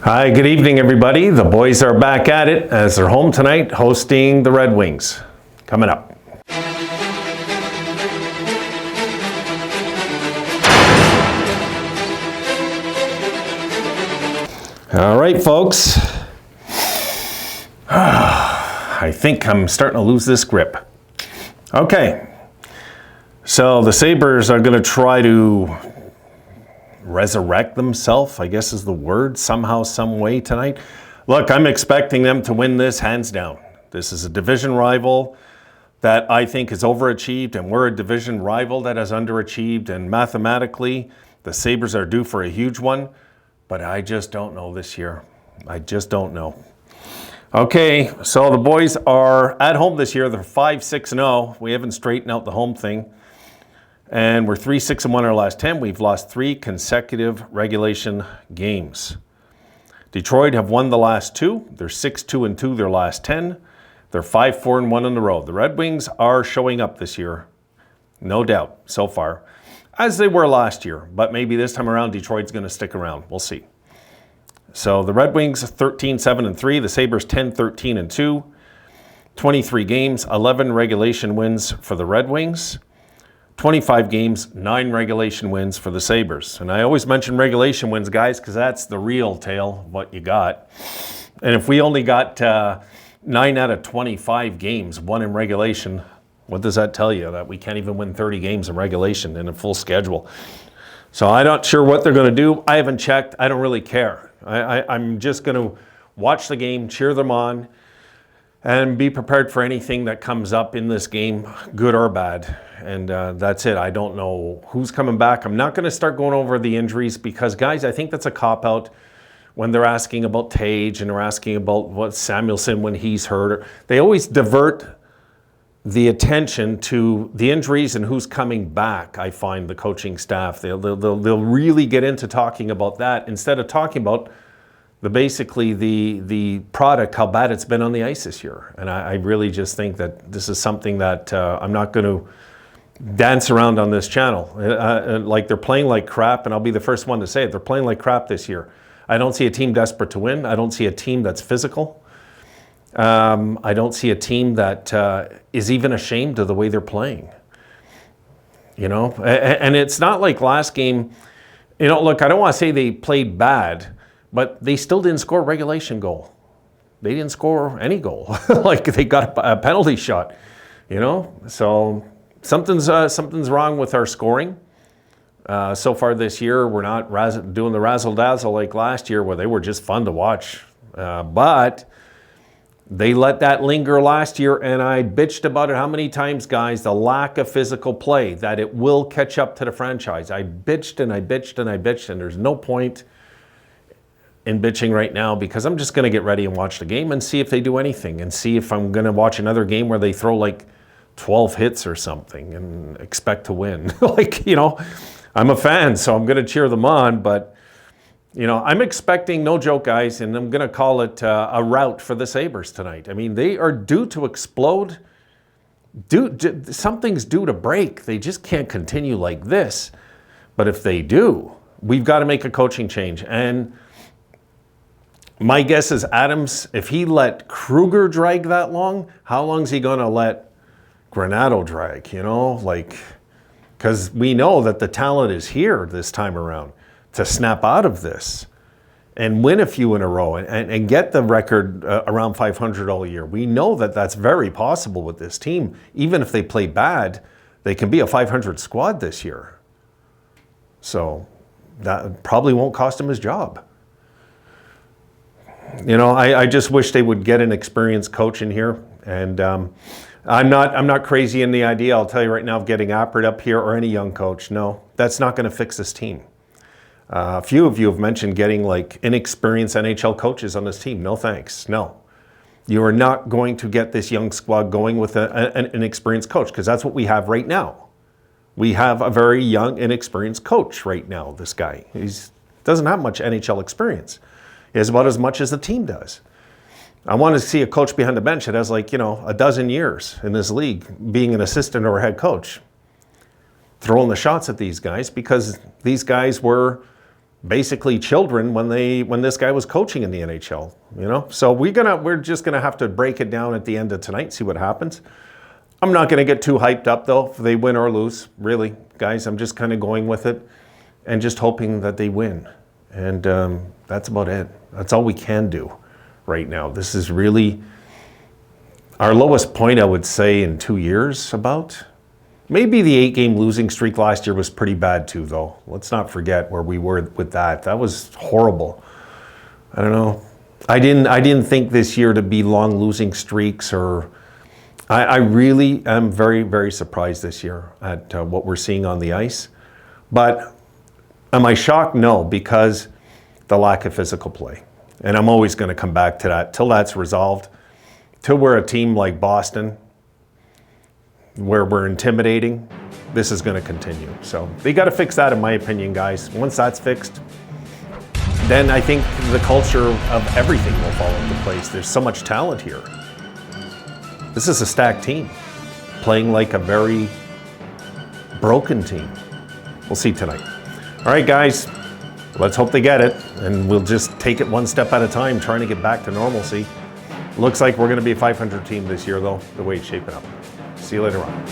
Hi, good evening, everybody. The boys are back at it as they're home tonight hosting the Red Wings. Coming up. All right, folks. I think I'm starting to lose this grip. Okay. So the Sabres are going to try to resurrect themselves, I guess is the word, somehow, some way tonight. Look, I'm expecting them to win this hands down. This is a division rival that I think is overachieved, and we're a division rival that has underachieved, and mathematically, the Sabres are due for a huge one, but I just don't know this year. I just don't know. Okay, so the boys are at home this year. They're 5-6-0. We haven't straightened out the home thing. And we're 3-6-1 our last 10. We've lost 3 consecutive regulation games. Detroit have won the last 2. They're 6-2-2 their last 10. They're 5-4-1 on the road. The Red Wings are showing up this year, no doubt, so far, as they were last year. But maybe this time around, Detroit's going to stick around. We'll see. So the Red Wings 13-7-3. The Sabres 10-13-2. 23 games, 11 regulation wins for the Red Wings. 25 games, 9 regulation wins for the Sabres. And I always mention regulation wins, guys, because that's the real tale of what you got. And if we only got 9 out of 25 games won in regulation, what does that tell you? That we can't even win 30 games in regulation in a full schedule. So I'm not sure what they're going to do. I haven't checked. I don't really care. I'm just going to watch the game, cheer them on, and be prepared for anything that comes up in this game, good or bad. And that's it. I don't know who's coming back. I'm not going to start going over the injuries because, guys, I think that's a cop-out when they're asking about Tage and they're asking about what Samuelson when he's hurt. They always divert the attention to the injuries and who's coming back, I find, the coaching staff. They'll really get into talking about that instead of talking about basically the product, how bad it's been on the ice this year. And I really just think that this is something that I'm not going to dance around on this channel. Like they're playing like crap, and I'll be the first one to say it. They're playing like crap this year. I don't see a team desperate to win. I don't see a team that's physical. I don't see a team that is even ashamed of the way they're playing. You know, and it's not like last game. You know, look, I don't want to say they played bad, but they still didn't score a regulation goal. They didn't score any goal. Like they got a penalty shot, you know? So something's wrong with our scoring. So far this year, we're not doing the razzle-dazzle like last year where they were just fun to watch. But they let that linger last year, and I bitched about it how many times, guys, the lack of physical play, that it will catch up to the franchise. I bitched and I bitched and I bitched, and there's no point in bitching right now because I'm just going to get ready and watch the game and see if they do anything and see if I'm going to watch another game where they throw like 12 hits or something and expect to win. Like, you know, I'm a fan, so I'm going to cheer them on, but, you know, I'm expecting, no joke, guys, and I'm going to call it a rout for the Sabres tonight. I mean, they are due to explode. Something's due to break. They just can't continue like this. But if they do, we've got to make a coaching change. And my guess is Adams, if he let Kruger drag that long, how long is he going to let Granato drag, you know? Like, because we know that the talent is here this time around to snap out of this and win a few in a row and get the record around 500 all year. We know that that's very possible with this team. Even if they play bad, they can be a 500 squad this year. So that probably won't cost him his job. You know, I just wish they would get an experienced coach in here. And I'm not crazy in the idea, I'll tell you right now, of getting Appert up here or any young coach. No, that's not going to fix this team. A few of you have mentioned getting like inexperienced NHL coaches on this team. No thanks. No. You are not going to get this young squad going with an experienced coach because that's what we have right now. We have a very young, inexperienced coach right now, this guy. He doesn't have much NHL experience. He has about as much as the team does. I want to see a coach behind the bench that has like, you know, a dozen years in this league being an assistant or a head coach, throwing the shots at these guys because these guys were basically children when this guy was coaching in the NHL, you know? So we're just gonna have to break it down at the end of tonight, see what happens. I'm not gonna get too hyped up though, if they win or lose, really, guys. I'm just kind of going with it and just hoping that they win. And that's about it. That's all we can do right now. This is really our lowest point, I would say, in 2 years about. Maybe the 8-game losing streak last year was pretty bad too, though. Let's not forget where we were with that. That was horrible. I don't know. I didn't think this year to be long losing streaks, or I really am very, very surprised this year at what we're seeing on the ice. But am I shocked? No, because the lack of physical play. And I'm always going to come back to that till that's resolved. Till we're a team like Boston, where we're intimidating, this is going to continue. So they got to fix that, in my opinion, guys. Once that's fixed, then I think the culture of everything will fall into place. There's so much talent here. This is a stacked team playing like a very broken team. We'll see tonight. All right, guys, let's hope they get it, and we'll just take it one step at a time, trying to get back to normalcy. Looks like we're going to be a 500 team this year, though, the way it's shaping up. See you later on.